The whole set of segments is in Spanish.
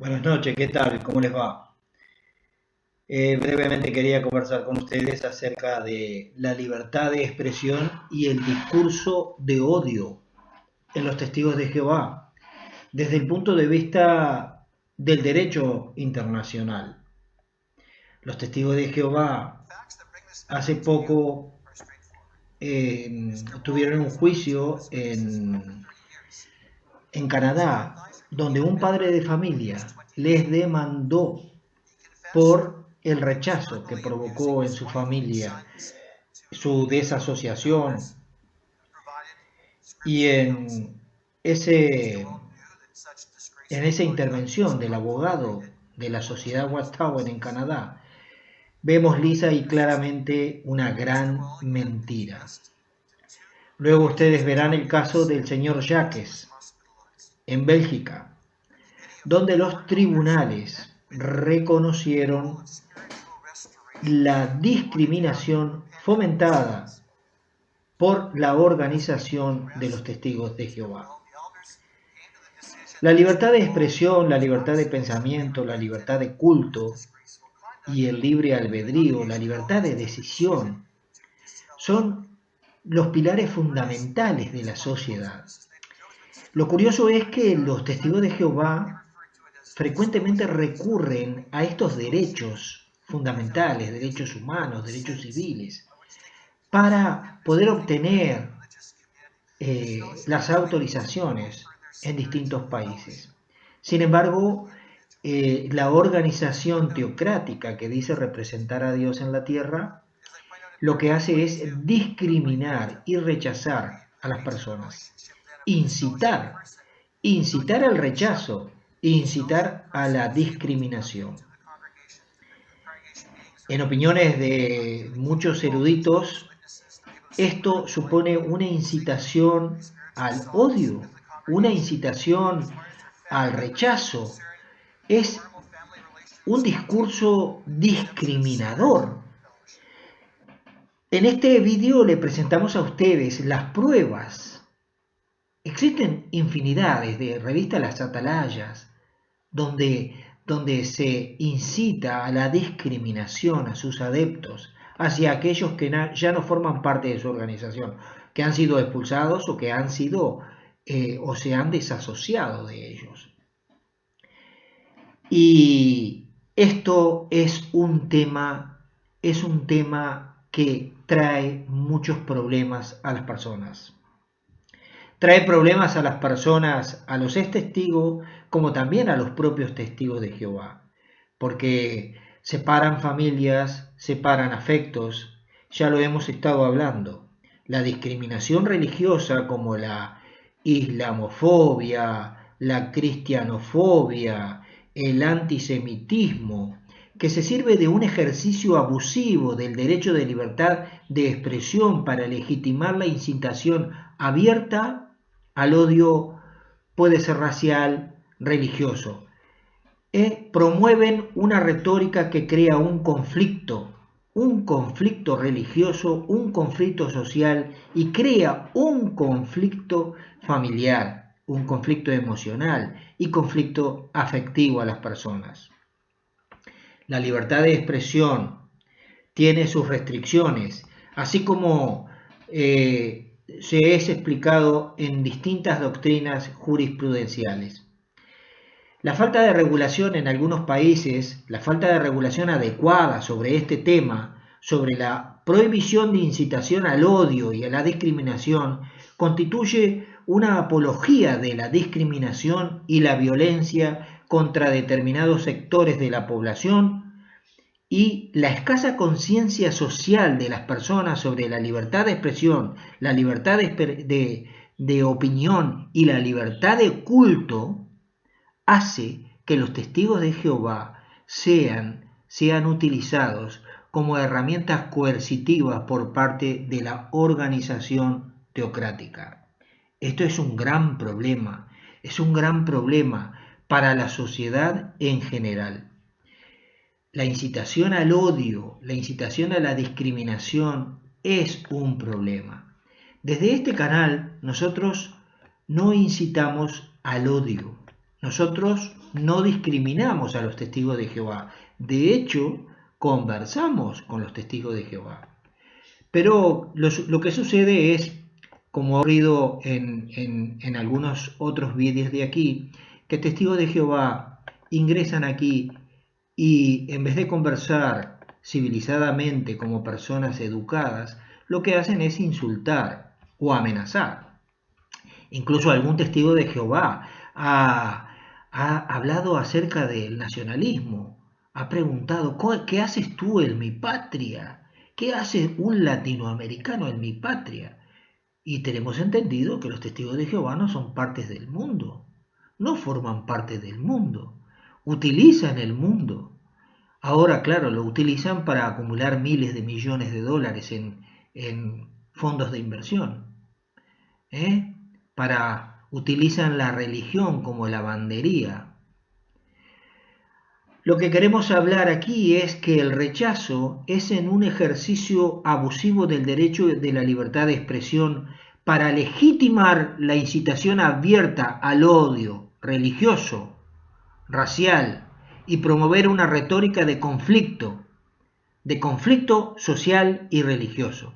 Buenas noches, ¿qué tal? ¿Cómo les va? Brevemente quería conversar con ustedes acerca de la libertad de expresión y el discurso de odio en los testigos de Jehová, desde el punto de vista del derecho internacional. Los testigos de Jehová hace poco tuvieron un juicio en Canadá, donde un padre de familia les demandó por el rechazo que provocó en su familia su desasociación y ese, en esa intervención del abogado de la sociedad Watchtower en Canadá, vemos lisa y claramente una gran mentira. Luego ustedes verán el caso del señor Jacques en Bélgica, donde los tribunales reconocieron la discriminación fomentada por la organización de los testigos de Jehová. La libertad de expresión, la libertad de pensamiento, la libertad de culto y el libre albedrío, la libertad de decisión, son los pilares fundamentales de la sociedad. Lo curioso es que los testigos de Jehová frecuentemente recurren a estos derechos fundamentales, derechos humanos, derechos civiles, para poder obtener las autorizaciones en distintos países. Sin embargo, la organización teocrática que dice representar a Dios en la tierra, lo que hace es discriminar y rechazar a las personas, incitar, incitar al rechazo, incitar a la discriminación. En opiniones de muchos eruditos, esto supone una incitación al odio, una incitación al rechazo. Es un discurso discriminador. En este vídeo le presentamos a ustedes las pruebas. Existen infinidades de revistas Las Atalayas donde se incita a la discriminación a sus adeptos, hacia aquellos que ya no forman parte de su organización, que han sido expulsados o que han sido o se han desasociado de ellos. Y esto es un tema que trae muchos problemas a las personas. Trae problemas a las personas, a los ex testigos, como también a los propios testigos de Jehová, porque separan familias, separan afectos, ya lo hemos estado hablando. La discriminación religiosa como la islamofobia, la cristianofobia, el antisemitismo, que se sirve de un ejercicio abusivo del derecho de libertad de expresión para legitimar la incitación abierta al odio, puede ser racial, religioso. Promueven una retórica que crea un conflicto religioso, un conflicto social y crea un conflicto familiar, un conflicto emocional y conflicto afectivo a las personas. La libertad de expresión tiene sus restricciones, así como se es explicado en distintas doctrinas jurisprudenciales. La falta de regulación en algunos países, la falta de regulación adecuada sobre este tema, sobre la prohibición de incitación al odio y a la discriminación, constituye una apología de la discriminación y la violencia contra determinados sectores de la población, y la escasa conciencia social de las personas sobre la libertad de expresión, la libertad de opinión y la libertad de culto hace que los testigos de Jehová sean utilizados como herramientas coercitivas por parte de la organización teocrática. Esto es un gran problema para la sociedad en general. La incitación al odio, la incitación a la discriminación es un problema. Desde este canal nosotros no incitamos al odio, Nosotros no discriminamos a los testigos de Jehová. De hecho, conversamos con los testigos de Jehová. Pero lo que sucede es, como ha ocurrido en algunos otros vídeos de aquí, que testigos de Jehová ingresan aquí y en vez de conversar civilizadamente como personas educadas, lo que hacen es insultar o amenazar. Incluso algún testigo de Jehová ha hablado acerca del nacionalismo, ha preguntado, ¿qué haces tú en mi patria? ¿Qué hace un latinoamericano en mi patria? Y tenemos entendido que los testigos de Jehová no son partes del mundo, no forman parte del mundo, utilizan el mundo. Ahora, claro, lo utilizan para acumular miles de millones de dólares en fondos de inversión, ¿eh? Utilizan la religión como lavandería. Lo que queremos hablar aquí es que el rechazo es en un ejercicio abusivo del derecho de la libertad de expresión para legitimar la incitación abierta al odio religioso, racial y promover una retórica de conflicto social y religioso.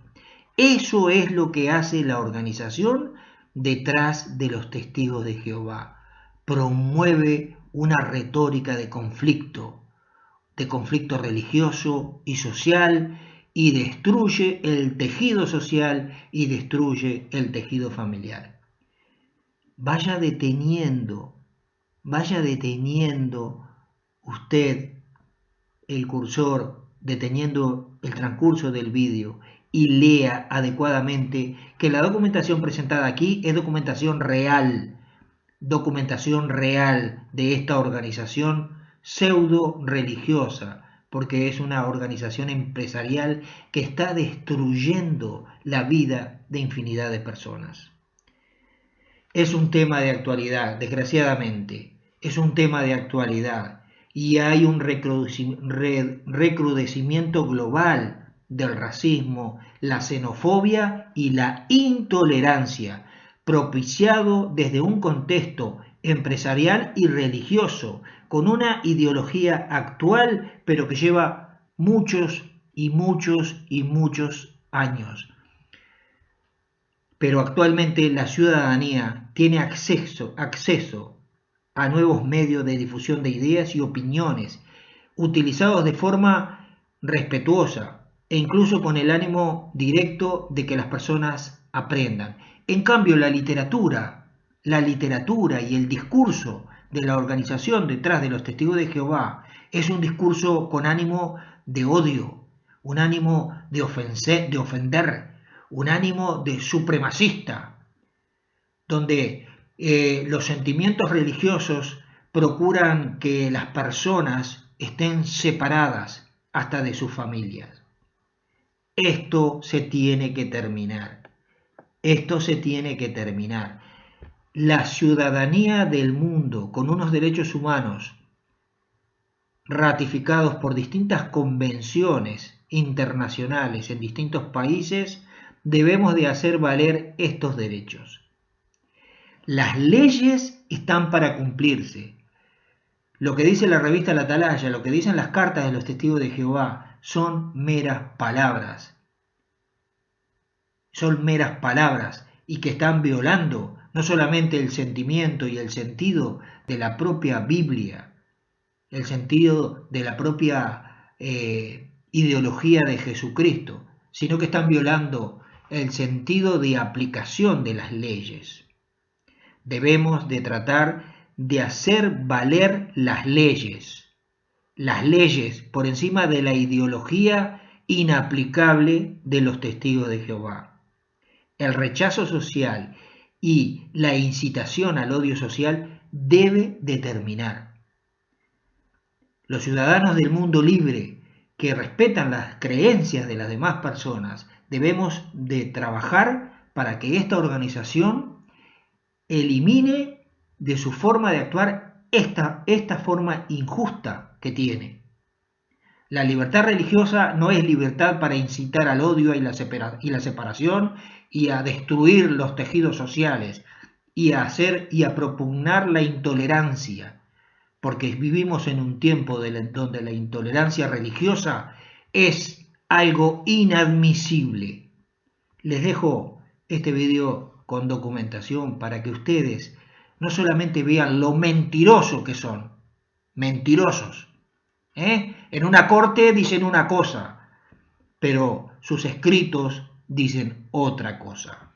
Eso es lo que hace la organización detrás de los testigos de Jehová. Promueve una retórica de conflicto religioso y social, y destruye el tejido social y destruye el tejido familiar. Vaya deteniendo usted el cursor, deteniendo el transcurso del vídeo, y lea adecuadamente que la documentación presentada aquí es documentación real de esta organización pseudo religiosa, porque es una organización empresarial que está destruyendo la vida de infinidad de personas. Es un tema de actualidad, desgraciadamente, es un tema de actualidad, y hay un recrudecimiento global del racismo, la xenofobia y la intolerancia, propiciado desde un contexto empresarial y religioso, con una ideología actual, pero que lleva muchos años. Pero actualmente la ciudadanía tiene acceso a nuevos medios de difusión de ideas y opiniones, utilizados de forma respetuosa e incluso con el ánimo directo de que las personas aprendan. En cambio, la literatura y el discurso de la organización detrás de los testigos de Jehová es un discurso con ánimo de odio, un ánimo de ofender, un ánimo de supremacista, donde los sentimientos religiosos procuran que las personas estén separadas hasta de sus familias. Esto se tiene que terminar. La ciudadanía del mundo, con unos derechos humanos ratificados por distintas convenciones internacionales en distintos países, debemos de hacer valer estos derechos. Las leyes están para cumplirse. Lo que dice la revista La Atalaya, lo que dicen las cartas de los testigos de Jehová, son meras palabras. Son meras palabras y que están violando no solamente el sentimiento y el sentido de la propia Biblia, el sentido de la propia ideología de Jesucristo, sino que están violando el sentido de aplicación de las leyes. Debemos de tratar de hacer valer las leyes por encima de la ideología inaplicable de los testigos de Jehová. El rechazo social y la incitación al odio social debe de terminar. Los ciudadanos del mundo libre que respetan las creencias de las demás personas debemos de trabajar para que esta organización elimine de su forma de actuar esta forma injusta que tiene. La libertad religiosa no es libertad para incitar al odio y la separación y a destruir los tejidos sociales y a hacer y a propugnar la intolerancia, porque vivimos en un tiempo donde la intolerancia religiosa es algo inadmisible. Les dejo este video con documentación para que ustedes no solamente vean lo mentirosos que son, mentirosos, en una corte dicen una cosa, pero sus escritos dicen otra cosa.